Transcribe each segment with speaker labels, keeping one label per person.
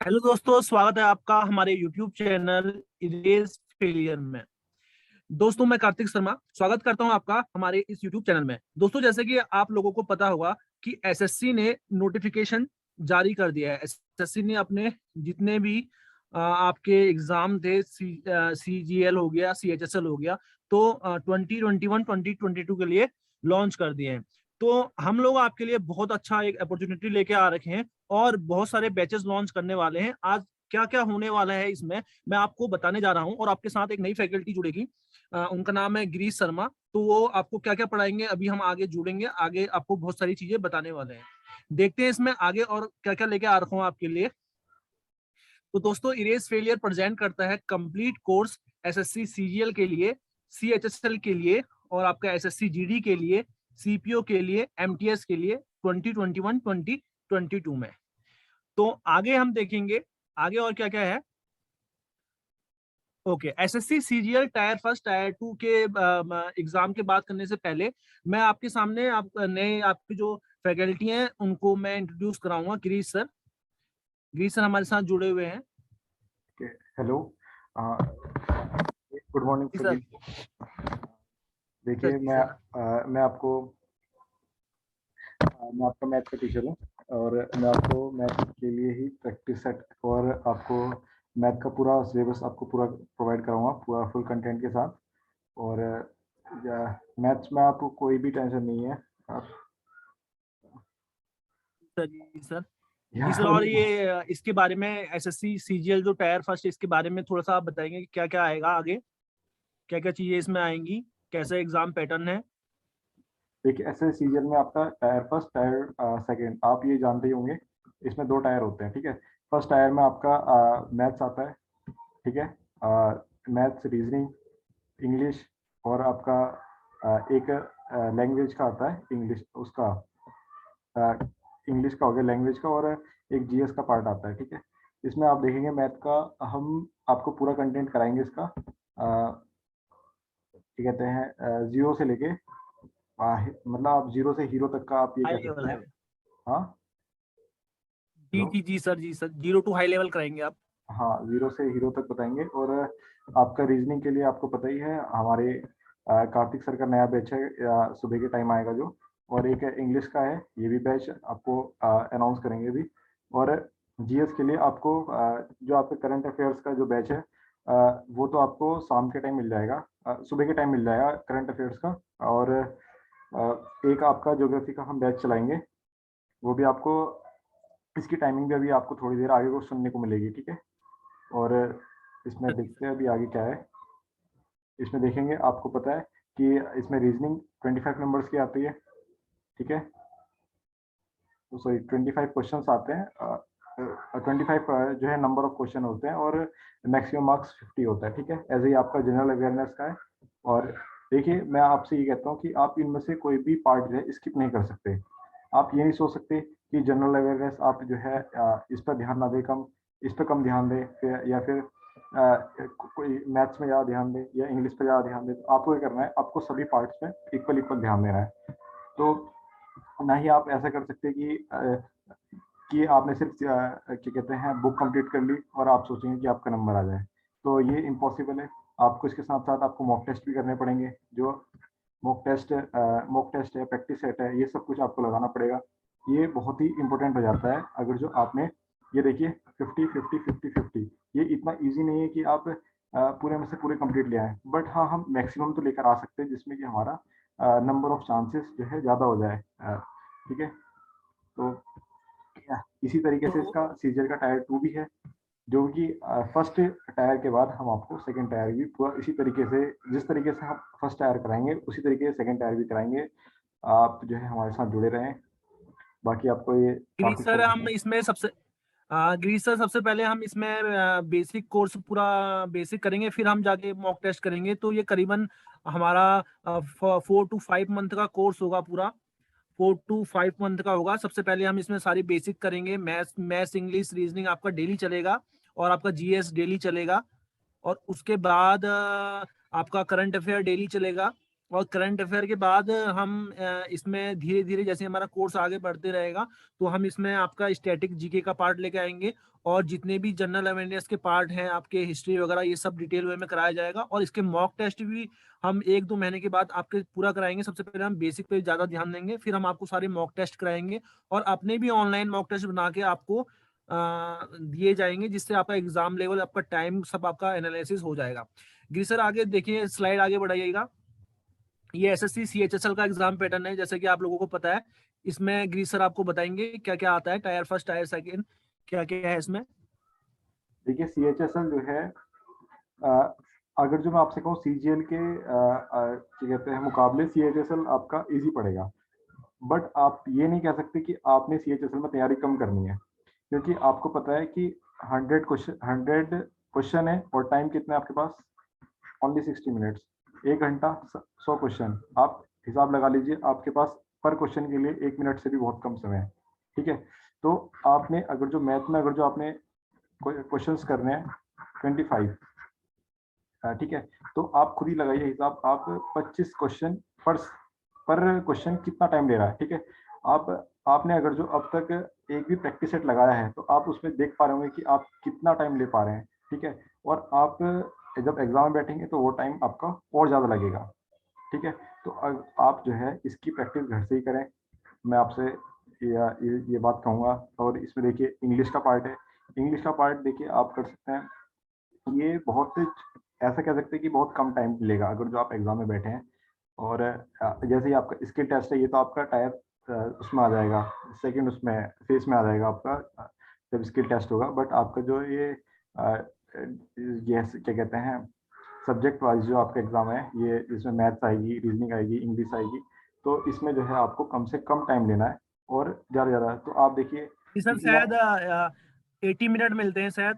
Speaker 1: Hello दोस्तों, स्वागत है आपका हमारे YouTube चैनल इरेज फेलियर में। दोस्तों, मैं कार्तिक शर्मा स्वागत करता हूं आपका हमारे इस YouTube चैनल में। दोस्तों, जैसे कि आप लोगों को पता होगा कि एसएससी ने नोटिफिकेशन जारी कर दिया है। एसएससी ने अपने जितने भी आपके एग्जाम थे, सीजीएल हो गया, सीएचएसएल हो गया, तो 2021 2022 के लिए लॉन्च कर दिए हैं। तो हम लोग आपके लिए बहुत अच्छा एक अपॉर्चुनिटी लेके आ रखे हैं और बहुत सारे बैचेस लॉन्च करने वाले हैं। आज क्या क्या होने वाला है इसमें मैं आपको बताने जा रहा हूं, और आपके साथ एक नई फैकल्टी जुड़ेगी। उनका नाम है गिरीश शर्मा। तो वो आपको क्या क्या पढ़ाएंगे अभी हम आगे जुड़ेंगे, आगे आपको बहुत सारी चीजें बताने वाले हैं। देखते हैं इसमें आगे और क्या क्या लेके आ रखा हूँ आपके लिए। तो दोस्तों, इरेज फेलियर प्रेजेंट करता है कंप्लीट कोर्स एसएससी सीजीएल के लिए, सीएचएसएल के लिए, और आपका एसएससी जीडी के लिए, सीपीओ के लिए, एमटीएस के लिए 2021 2022 में। तो आगे हम देखेंगे आगे और क्या क्या है। Okay, SSC CGL tyre first tier two के एग्जाम के बात करने से पहले मैं आपके सामने आप नए आपकी जो फैकल्टी हैं उनको मैं इंट्रोड्यूस कराऊंगा। गिरीश सर, गिरीश सर हमारे साथ जुड़े हुए हैं।
Speaker 2: हेलो, गुड मॉर्निंग
Speaker 1: जी
Speaker 2: सभी
Speaker 1: सर।
Speaker 2: को। देखिए, मैं आपको मैं आपका मैथ का टीचर हूँ और मैं आपको मैथ के लिए ही प्रैक्टिस सेट और आपको मैथ का पूरा सिलेबस आपको पूरा प्रोवाइड कराऊंगा, पूरा फुल कंटेंट के साथ। और मैथ्स में आपको कोई भी टेंशन नहीं है। आप
Speaker 1: सर जी सर। जी सर,
Speaker 2: यहाँ
Speaker 1: और ये इसके बारे में एसएससी सीजीएल जो टायर फर्स्ट, इसके बारे में थोड़ा सा आप बताएंगे कि क्या क्या आएगा आगे, क्या क्या चीजें इसमें आएंगी, कैसा एग्जाम पैटर्न है।
Speaker 2: देखिए, ऐसे सीजन में आपका टायर फर्स्ट टायर सेकंड आप ये जानते ही होंगे। इसमें दो टायर होते हैं, ठीक है। फर्स्ट टायर में आपका मैथ्स आता है, ठीक है। मैथ्स, रीजनिंग, इंग्लिश और आपका एक लैंग्वेज का आता है, इंग्लिश उसका इंग्लिश का हो गया लैंग्वेज का, और एक जीएस का पार्ट आता है, ठीक है। इसमें आप देखेंगे मैथ का हम आपको पूरा कंटेंट कराएंगे इसका। क्या कहते हैं, जीरो से लेके मतलब आप जीरो से हीरो तक का आप ये
Speaker 1: हाई
Speaker 2: कह
Speaker 1: लेवल
Speaker 2: सकते
Speaker 1: है।
Speaker 2: हैं। हाँ,
Speaker 1: जी
Speaker 2: हेलो।
Speaker 1: जी जी सर, जी सर, 0 to हाई लेवल कराएंगे आप।
Speaker 2: हाँ, जीरो से हीरो तक बताएंगे। और आपका रीजनिंग के लिए आपको पता ही है, हमारे कार्तिक सर का नया बैच है, सुबह के टाइम आएगा जो। और एक इंग्लिश का है, ये भी बैच आपको अनाउंस करेंगे अभी। और जीएस के लिए आपको जो आपके करंट अफेयर्स का जो बैच है, वो तो आपको शाम के टाइम मिल जाएगा, सुबह के टाइम मिल जाएगा करंट अफेयर्स का। और एक आपका ज्योग्राफी का हम बैच चलाएंगे, वो भी आपको इसकी टाइमिंग भी अभी आपको थोड़ी देर आगे को सुनने को मिलेगी, ठीक है। और इसमें
Speaker 1: सर जी सर।
Speaker 2: देखते हैं अभी आगे क्या है। इसमें देखेंगे, आपको पता है कि इसमें रीजनिंग 25 नंबर्स की आती है, ठीक है। तो सॉरी, 25 क्वेश्चंस आते हैं, 25 जो है नंबर ऑफ क्वेश्चन होते हैं, और मैक्सिमम मार्क्स 50 होता है, ठीक है। ऐसे ही आपका जनरल अवेयरनेस का है। और देखिए, मैं आपसे ये कहता हूँ कि आप इनमें से कोई भी पार्ट जो है स्किप नहीं कर सकते। आप ये नहीं सोच सकते कि जनरल अवेयरनेस आप जो है इस पर ध्यान ना दें, कम इस पर कम ध्यान दें, या फिर कोई मैथ्स में ज़्यादा ध्यान दें या इंग्लिश पर ज़्यादा ध्यान दें। तो आपको क्या करना है, आपको सभी पार्ट्स में इक्वल इक्वल ध्यान देना है। तो ना ही आप ऐसा कर सकते कि आपने सिर्फ क्या कहते हैं बुक कंप्लीट कर ली और आप सोचेंगे कि आपका नंबर आ जाए, तो ये इम्पॉसिबल है। आपको इसके साथ साथ आपको मॉक टेस्ट भी करने पड़ेंगे। जो मॉक टेस्ट है, प्रैक्टिस सेट है, ये सब कुछ आपको लगाना पड़ेगा। ये बहुत ही इंपॉर्टेंट हो जाता है। अगर जो आपने ये देखिए 50 50 50 50, ये इतना इजी नहीं है कि आप पूरे में से पूरे कंप्लीट ले आए, बट हाँ, हम मैक्सिमम तो लेकर आ सकते हैं जिसमें कि हमारा नंबर ऑफ चांसेस जो है ज़्यादा हो जाए, ठीक है। तो इसी तरीके से
Speaker 1: तो
Speaker 2: इसका सीजर का टायर टू भी है, जो कि फर्स्ट टायर के बाद हम आपको सेकंड टायर भी पूरा इसी तरीके से, जिस तरीके से हम फर्स्ट टायर कराएंगे उसी तरीके से सेकंड टायर भी कराएंगे। आप जो है हमारे साथ जुड़े रहें। बाकी आपको ये
Speaker 1: गिरीश
Speaker 2: कार्तिक
Speaker 1: सर,
Speaker 2: सर
Speaker 1: हम
Speaker 2: बताएं।
Speaker 1: इसमें सबसे गिरीश सर, सबसे पहले हम इसमें बेसिक कोर्स पूरा बेसिक करेंगे, फिर हम जाके मॉक टेस्ट करेंगे। तो ये करीबन हमारा 4 to 5 मंथ का कोर्स होगा पूरा। 4 to 5 मंथ का होगा। सबसे पहले हम इसमें सारी बेसिक करेंगे। मैथ्स इंग्लिश रीजनिंग आपका डेली चलेगा, और आपका जीएस डेली चलेगा। और उसके बाद आपका करंट अफेयर डेली चलेगा। और करंट अफेयर के बाद हम इसमें धीरे धीरे जैसे हमारा कोर्स आगे बढ़ते रहेगा तो हम इसमें आपका स्टैटिक जीके का पार्ट लेके आएंगे, और जितने भी जनरल अवेयरनेस के पार्ट हैं आपके हिस्ट्री वगैरह ये सब डिटेल वे में कराया जाएगा। और इसके मॉक टेस्ट भी हम 1-2 महीने के बाद आपके पूरा कराएंगे। सबसे पहले हम बेसिक पे ज्यादा ध्यान देंगे, फिर हम आपको सारे मॉक टेस्ट कराएंगे और अपने भी ऑनलाइन मॉक टेस्ट बना के आपको दिए जाएंगे, जिससे आपका एग्जाम लेवल, आपका टाइम, सब आपका एनालिसिस हो जाएगा। गिरी सर आगे देखिए, स्लाइड आगे बढ़ाइएगा। ये एसएससी सीएचएसएल का एग्जाम पैटर्न है, जैसे कि आप लोगों को पता है। इसमें गिरीश सर आपको बताएंगे क्या क्या आता है, टायर फर्स्ट, टायर सेकंड, क्या क्या है इसमें।
Speaker 2: देखिए CHSL जो है, अगर जो मैं आपसे कहूँ CGL के क्या कहते हैं मुकाबले CHSL आपका इजी पड़ेगा, बट आप ये नहीं कह सकते कि आपने CHSL में तैयारी कम करनी है, क्योंकि आपको पता है कि 100 क्वेश्चन है और टाइम कितना है आपके पास, ओनली 60 मिनट्स, 1 घंटा 100 क्वेश्चन। आप हिसाब लगा लीजिए, आपके पास पर क्वेश्चन के लिए 1 मिनट से भी बहुत कम समय है। ठीक है, तो आपने अगर जो मैथ में अगर जो आपने क्वेश्चंस करने हैं 25, ठीक है, तो आप खुद ही लगाइए हिसाब, आप 25 क्वेश्चन पर क्वेश्चन कितना टाइम ले रहा है। ठीक है, आप आपने अगर जो अब तक एक भी प्रैक्टिस सेट लगाया है तो आप उसमें देख पा रहे होंगे कि आप कितना टाइम ले पा रहे हैं। ठीक है, और आप जब एग्जाम में बैठेंगे तो वो टाइम आपका और ज़्यादा लगेगा। ठीक है, तो आप जो है इसकी प्रैक्टिस घर से ही करें, मैं आपसे ये बात कहूँगा। और इसमें देखिए इंग्लिश का पार्ट है, इंग्लिश का पार्ट देखिए आप कर सकते हैं, ये बहुत ऐसा कह सकते हैं कि बहुत कम टाइम लेगा अगर जो आप एग्जाम में बैठे हैं। और जैसे ही आपका स्किल टेस्ट है, ये तो आपका टायर उसमें आ जाएगा, सेकंड उसमें फेस में आ जाएगा आपका जब स्किल टेस्ट होगा। बट आपका जो ये क्या कहते हैं सब्जेक्ट वाइज जो आपका एग्जाम है, ये इसमें मैथ्स आएगी, रीजनिंग आएगी, इंग्लिश आएगी, तो इसमें जो है आपको कम से कम टाइम लेना है और ज़्यादा तो आप देखिए
Speaker 1: जी सर,
Speaker 2: इसी
Speaker 1: शायद 80 मिनट मिलते हैं शायद।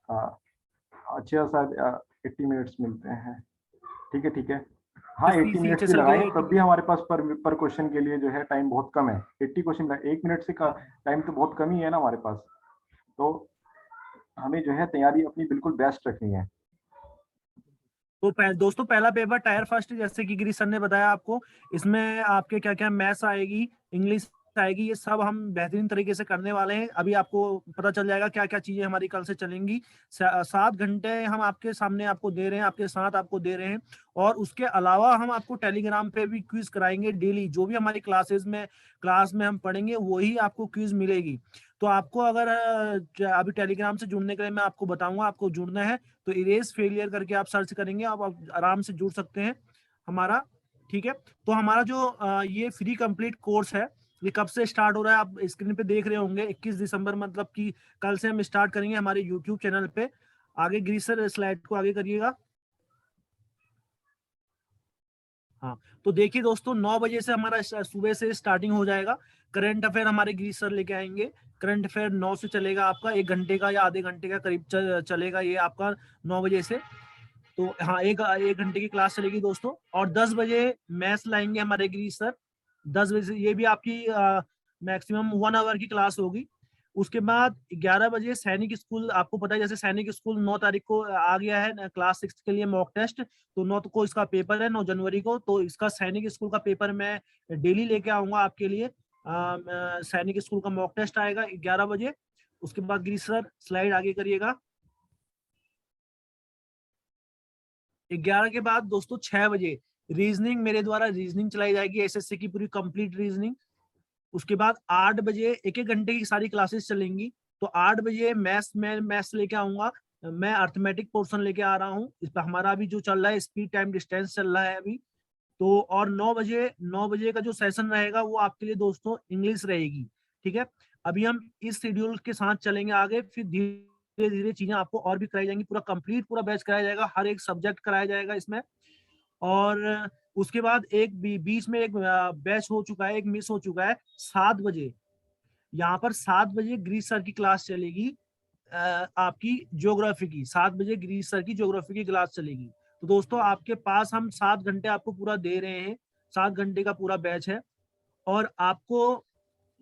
Speaker 2: अच्छा शायद 80 मिनट्स मिलते हैं। ठीक है, ठीक है, हाँ
Speaker 1: एसएससी
Speaker 2: 80 मिनट्स भी
Speaker 1: सीएचएसएल के
Speaker 2: लगाए
Speaker 1: लिए
Speaker 2: तो
Speaker 1: 80
Speaker 2: तब भी
Speaker 1: मिनट
Speaker 2: हमारे पास पर क्वेश्चन के लिए जो है टाइम बहुत कम है। 80 क्वेश्चन 1 मिनट से का
Speaker 1: हाँ।
Speaker 2: टाइम तो बहुत कम ही है ना हमारे पास। तो हमें जो है तैयारी अपनी बिल्कुल बेस्ट रखनी है।
Speaker 1: तो दोस्तों, पहला पेपर टायर फर्स्ट, जैसे कि गिरी सर ने बताया आपको, इसमें आपके क्या क्या मैथ्स आएगी, इंग्लिश आएगी, ये सब हम बेहतरीन तरीके से करने वाले हैं। अभी आपको पता चल जाएगा क्या क्या चीजें हमारी कल से चलेंगी। 7 घंटे हम आपके सामने आपको दे रहे हैं, आपके साथ आपको दे रहे हैं। और उसके अलावा हम आपको टेलीग्राम पे भी क्विज कराएंगे डेली, जो भी हमारी क्लास में हम पढ़ेंगे वही आपको क्विज मिलेगी। तो आपको अगर अभी टेलीग्राम से जुड़ने के लिए मैं आपको बताऊंगा, आपको जुड़ना है तो इरेज फेलियर करके आप सर्च करेंगे, आप आराम से जुड़ सकते हैं हमारा। ठीक है, तो हमारा जो ये फ्री कंप्लीट कोर्स है, ये कब से स्टार्ट हो रहा है आप स्क्रीन पे देख रहे होंगे। 21 दिसंबर, मतलब कि कल से हम स्टार्ट करेंगे हमारे यूट्यूब चैनल पे। आगे गिरी सर स्लाइड को आगे करिएगा। हाँ, तो देखिए दोस्तों, 9 बजे से हमारा सुबह से स्टार्टिंग हो जाएगा। करंट अफेयर हमारे गिरीश सर लेके आएंगे। करंट अफेयर 9 से चलेगा आपका, 1 घंटे का या आधे घंटे का करीब चलेगा ये आपका, 9 बजे से। तो हाँ, एक घंटे की क्लास चलेगी दोस्तों। और 10 बजे मैथ्स लाएंगे हमारे गिरीश सर। 10 बजे से ये भी आपकी मैक्सिमम 1 आवर की क्लास होगी। उसके बाद 11 बजे सैनिक स्कूल, आपको पता है जैसे सैनिक स्कूल 9 तारीख को आ गया है क्लास 6 के लिए मॉक टेस्ट। तो 9 को इसका पेपर है, 9 जनवरी को। तो इसका सैनिक स्कूल का पेपर मैं डेली लेके आऊंगा आपके लिए। सैनिक स्कूल का मॉक टेस्ट आएगा 11 बजे। उसके बाद गिरीश सर स्लाइड आगे करिएगा। 11 के बाद दोस्तों 6 बजे रीजनिंग, मेरे द्वारा रीजनिंग चलाई जाएगी, एसएससी की पूरी कंप्लीट रीजनिंग। उसके बाद 8 बजे 1-1 घंटे की सारी क्लासेस चलेंगी। तो 8 बजे मैथ्स लेके आऊंगा, मैं अर्थमेटिक पोर्शन लेके आ रहा हूँ। इस पर हमारा अभी जो चल रहा है स्पीड टाइम डिस्टेंस चल रहा है अभी। तो और 9 बजे का जो सेशन रहेगा वो आपके लिए दोस्तों इंग्लिश रहेगी। ठीक है, अभी हम इस शेड्यूल के साथ चलेंगे आगे, फिर धीरे धीरे चीजें आपको और भी कराई जाएंगी। पूरा कंप्लीट पूरा बैच कराया जाएगा, हर एक सब्जेक्ट कराया जाएगा इसमें। और उसके बाद एक बीच में एक बैच हो चुका है, एक मिस हो चुका है। 7 बजे, यहाँ पर 7 बजे ग्रीस सर की क्लास चलेगी। आपकी ज्योग्राफी की 7 बजे ग्रीस सर की ज्योग्राफी की क्लास चलेगी। तो दोस्तों, आपके पास हम 7 घंटे आपको पूरा दे रहे हैं, 7 घंटे का पूरा बैच है। और आपको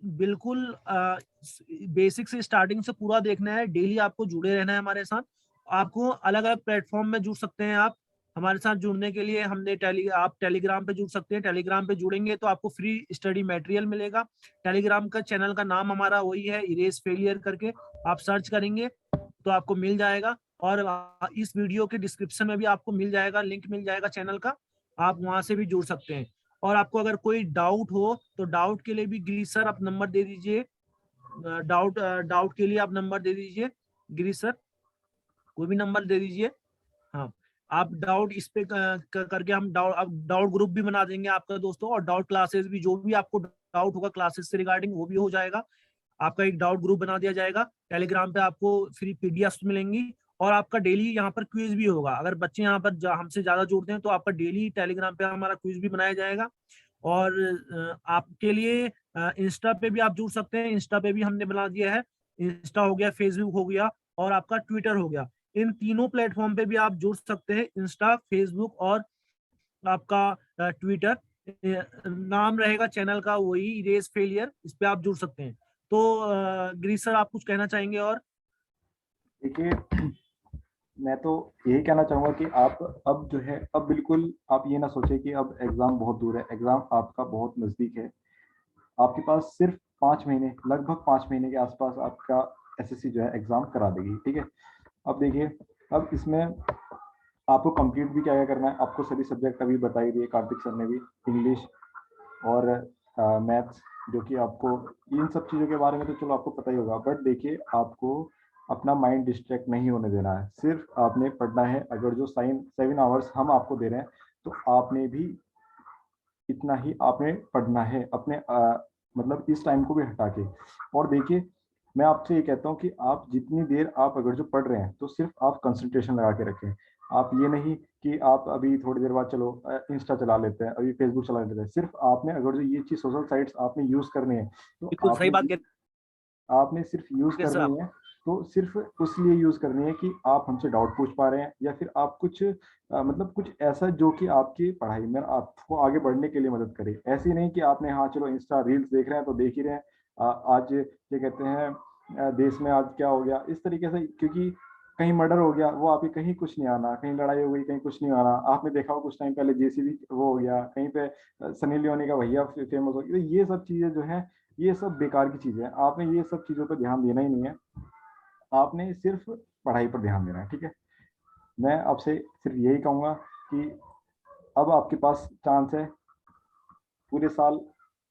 Speaker 1: बिल्कुल बेसिक से स्टार्टिंग से पूरा देखना है, डेली आपको जुड़े रहना है हमारे साथ। आपको अलग अलग प्लेटफॉर्म में जुड़ सकते हैं आप। हमारे साथ जुड़ने के लिए हमने आप टेलीग्राम पे जुड़ सकते हैं। टेलीग्राम पे जुड़ेंगे तो आपको फ्री स्टडी मटेरियल मिलेगा। टेलीग्राम का चैनल का नाम हमारा वही है, इरेज फेलियर करके आप सर्च करेंगे तो आपको मिल जाएगा। और इस वीडियो के डिस्क्रिप्शन में भी आपको मिल जाएगा, लिंक मिल जाएगा चैनल का, आप वहां से भी जुड़ सकते हैं। और आपको अगर कोई डाउट हो तो डाउट के लिए भी गिरीश सर आप नंबर दे दीजिए। डाउट के लिए आप नंबर दे दीजिए गिरीश सर, कोई भी नंबर दे दीजिए। हाँ, आप डाउट इस पे करके हम डाउट ग्रुप भी बना देंगे आपका दोस्तों, और डाउट क्लासेस भी, जो भी आपको डाउट होगा क्लासेस से रिगार्डिंग वो भी हो जाएगा। आपका एक डाउट ग्रुप बना दिया जाएगा। टेलीग्राम पे आपको फ्री पीडीएफ मिलेंगी, और आपका डेली यहाँ पर क्विज भी होगा। अगर बच्चे यहाँ पर हमसे ज्यादा जुड़ते हैं तो आपका डेली टेलीग्राम पे हमारा क्विज भी बनाया जाएगा। और आपके लिए इंस्टा पे भी आप जुड़ सकते हैं। इंस्टा पे भी हमने बना दिया है, इंस्टा हो गया, फेसबुक हो गया, और आपका ट्विटर हो गया। इन तीनों प्लेटफॉर्म पे भी आप जुड़ सकते हैं, इंस्टा, फेसबुक और आपका ट्विटर। नाम रहेगा चैनल का वही, इरेज फेलियर, इस पे आप जुड़ सकते हैं। तो गिरीश सर आप कुछ कहना चाहेंगे? और
Speaker 2: देखिए, मैं तो यही कहना चाहूंगा कि आप अब जो है, अब बिल्कुल आप ये ना सोचे कि अब एग्जाम बहुत दूर है। एग्जाम आपका बहुत नजदीक है। आपके पास सिर्फ 5 महीने, लगभग 5 महीने के आसपास आपका एसएससी जो है एग्जाम करा देगी। ठीक है, अब देखिए, अब इसमें आपको कंप्लीट भी क्या क्या करना है, आपको सभी सब्जेक्ट अभी बता ही दिए कार्तिक सर ने भी, इंग्लिश और मैथ्स, जो कि आपको इन सब चीज़ों के बारे में तो चलो आपको पता ही होगा। बट देखिए, आपको अपना माइंड डिस्ट्रैक्ट नहीं होने देना है, सिर्फ आपने पढ़ना है। अगर जो 7 आवर्स हम आपको दे रहे हैं तो आपने भी इतना ही आपने पढ़ना है, अपने मतलब इस टाइम को भी हटा के। और देखिए, मैं आपसे ये कहता हूँ कि आप जितनी देर आप अगर जो पढ़ रहे हैं तो सिर्फ आप कंसंट्रेशन लगा के रखें। आप ये नहीं कि आप अभी थोड़ी देर बाद चलो इंस्टा चला लेते हैं, अभी फेसबुक चला लेते हैं। सिर्फ आपने अगर जो ये चीज सोशल साइट्स आपने यूज करनी है तो
Speaker 1: बिल्कुल सही बात कह
Speaker 2: आपने सिर्फ यूज
Speaker 1: रहे हैं सर
Speaker 2: करनी
Speaker 1: आप।
Speaker 2: है। तो सिर्फ उसलिए यूज करनी है कि आप हमसे डाउट पूछ पा रहे हैं, या फिर आप कुछ मतलब कुछ ऐसा जो कि आपकी पढ़ाई में आपको आगे बढ़ने के लिए मदद करे। ऐसे ही नहीं कि आपने हाँ चलो इंस्टा रील्स देख रहे हैं तो देख ही रहे हैं, आज ये कहते हैं देश में आज क्या हो गया, इस तरीके से। क्योंकि कहीं मर्डर हो गया, वो आपके कहीं कुछ नहीं आना, कहीं लड़ाई हो गई कहीं कुछ नहीं आना। आपने देखा हो कुछ टाइम पहले जेसीबी वो हो गया कहीं पे, सनी लियोनी का भैया फेमस हो गया। तो ये सब चीजें जो है, ये सब बेकार की चीजें हैं। आपने ये सब चीजों पर ध्यान देना ही नहीं है, आपने सिर्फ पढ़ाई पर ध्यान देना है। ठीक है, मैं आपसे सिर्फ यही कहूंगा कि अब आपके पास चांस है, पूरे साल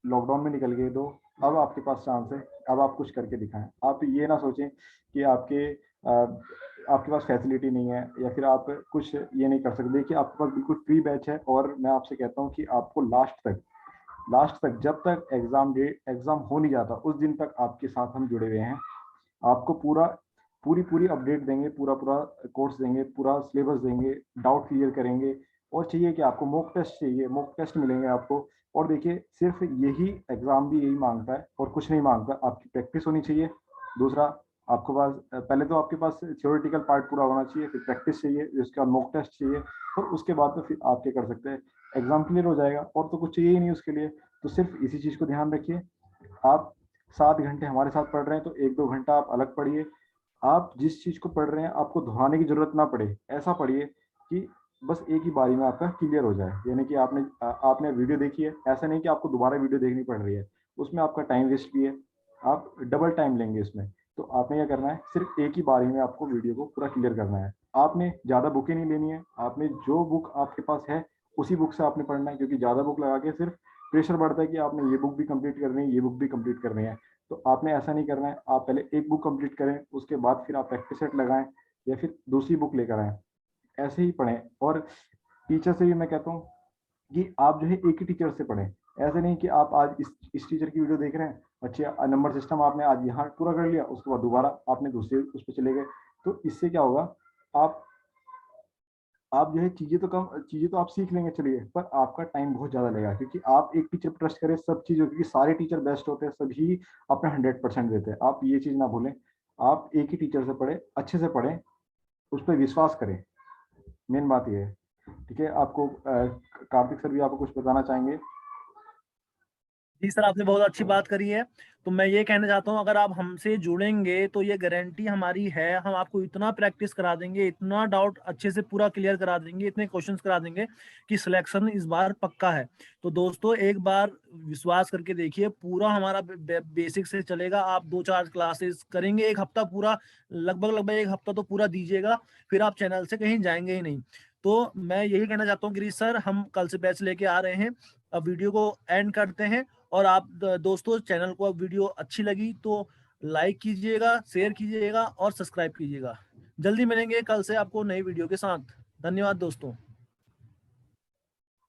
Speaker 2: लॉकडाउन में निकल गए तो अब आपके पास चांस है, अब आप कुछ करके दिखाएं। आप ये ना सोचें कि आपके पास फैसिलिटी नहीं है या फिर आप कुछ ये नहीं कर सकते। देखिए, आपके पास बिल्कुल फ्री बैच है, और मैं आपसे कहता हूँ कि आपको लास्ट तक जब तक एग्जाम हो नहीं जाता उस दिन तक आपके साथ हम जुड़े हुए हैं। आपको पूरी पूरी अपडेट देंगे, पूरा पूरा कोर्स देंगे, पूरा सिलेबस देंगे, डाउट क्लियर करेंगे। और चाहिए कि आपको मॉक टेस्ट चाहिए, मॉक टेस्ट मिलेंगे आपको। और देखिए, सिर्फ यही एग्जाम भी यही मांगता है और कुछ नहीं मांगता, आपकी प्रैक्टिस होनी चाहिए। दूसरा, आपके पास पहले तो आपके पास थ्योरेटिकल पार्ट पूरा होना चाहिए, फिर प्रैक्टिस चाहिए, उसके बाद मॉक टेस्ट चाहिए, और उसके बाद तो फिर आप क्या कर सकते हैं, एग्जाम क्लियर हो जाएगा। और तो कुछ चाहिए ही नहीं उसके लिए। तो सिर्फ इसी चीज को ध्यान रखिए। आप 7 घंटे हमारे साथ पढ़ रहे हैं तो 1-2 घंटा आप अलग पढ़िए। आप जिस चीज को पढ़ रहे हैं आपको दोहराने की जरूरत ना पड़े, ऐसा पढ़िए कि बस एक ही बारी में आपका क्लियर हो जाए। यानी कि आपने वीडियो देखी है, ऐसा नहीं कि आपको दोबारा वीडियो देखनी पड़ रही है, उसमें आपका टाइम वेस्ट भी है, आप डबल टाइम लेंगे इसमें। तो आपने क्या करना है, सिर्फ एक ही बारी में आपको वीडियो को पूरा क्लियर करना है। आपने ज्यादा बुकें नहीं लेनी है, आपने जो बुक आपके पास है उसी बुक से आपने पढ़ना है। क्योंकि ज्यादा बुक लगा के सिर्फ प्रेशर बढ़ता है कि आपने ये बुक भी कंप्लीट करनी है, ये बुक भी कंप्लीट करनी है। तो आपने ऐसा नहीं करना है, आप पहले एक बुक कंप्लीट करें, उसके बाद फिर आप प्रैक्टिस सेट लगाएं या फिर दूसरी बुक लेकर आए, ऐसे ही पढ़ें। और टीचर से भी मैं कहता हूँ कि आप जो है एक ही टीचर से पढ़ें। ऐसे नहीं कि आप आज इस टीचर की वीडियो देख रहे हैं, अच्छा नंबर सिस्टम आपने आज यहाँ पूरा कर लिया, उसके बाद दोबारा आपने दूसरे उस पर चले गए। तो इससे क्या होगा, आप आप जो है चीजें तो आप सीख लेंगे चलिए, पर आपका टाइम बहुत ज्यादा लगेगा। क्योंकि आप एक टीचर पर ट्रस्ट करें सब चीजों, क्योंकि सारे टीचर बेस्ट होते हैं, सभी अपना 100% देते हैं। आप ये चीज ना भूलें, आप एक ही टीचर से पढ़े, अच्छे से पढ़ें, उस पर विश्वास करें। मेन बात ये है। ठीक है, आपको कार्तिक सर भी आपको कुछ बताना चाहेंगे?
Speaker 1: जी सर, आपने बहुत अच्छी बात करी है। तो मैं ये कहना चाहता हूँ, अगर आप हमसे जुड़ेंगे तो ये गारंटी हमारी है, हम आपको इतना प्रैक्टिस करा देंगे, इतना डाउट अच्छे से पूरा क्लियर करा देंगे, इतने क्वेश्चंस करा देंगे कि सिलेक्शन इस बार पक्का है। तो दोस्तों एक बार विश्वास करके देखिए, पूरा हमारा बेसिक से चलेगा। आप 2-4 क्लासेस करेंगे, एक हफ्ता पूरा, लगभग एक हफ्ता तो पूरा दीजिएगा, फिर आप चैनल से कहीं जाएंगे ही नहीं। तो मैं यही कहना चाहता हूँ गिरीश सर, हम कल से बैच लेके आ रहे हैं। अब वीडियो को एंड करते हैं। और आप दोस्तों, चैनल को अब वीडियो अच्छी लगी तो लाइक कीजिएगा, शेयर कीजिएगा और सब्सक्राइब कीजिएगा। जल्दी मिलेंगे कल से आपको नई वीडियो के साथ। धन्यवाद दोस्तों।